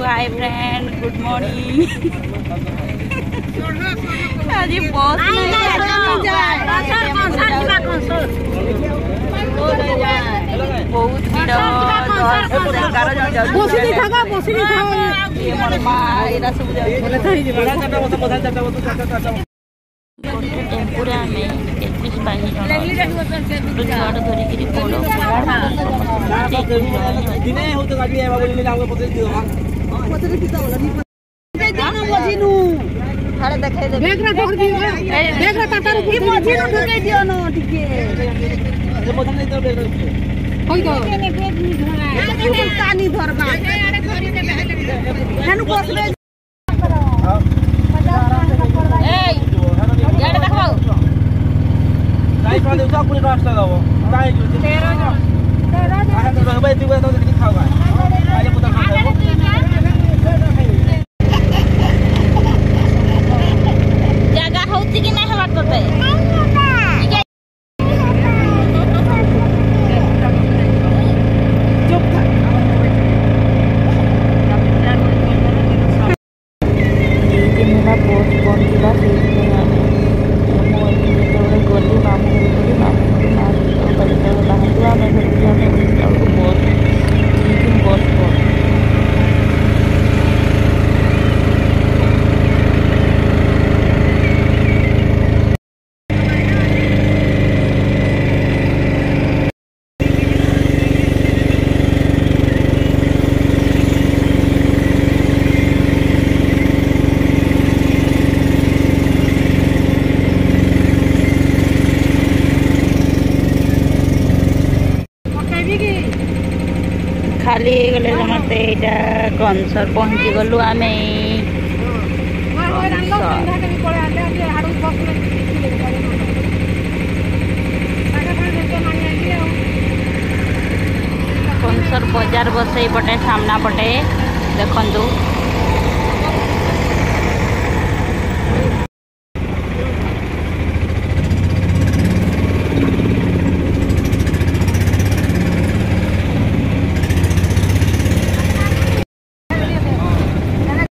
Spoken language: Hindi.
Hi friend good morning. आज बस बहुत टेम्पुरे आम 21-22 छुआ धरिकी जगह होती कि नहीं हमारे पे खाली गले मत कनसर पहुँची गलु आम कनसर बाजार बसई पटे सामना पटे देखु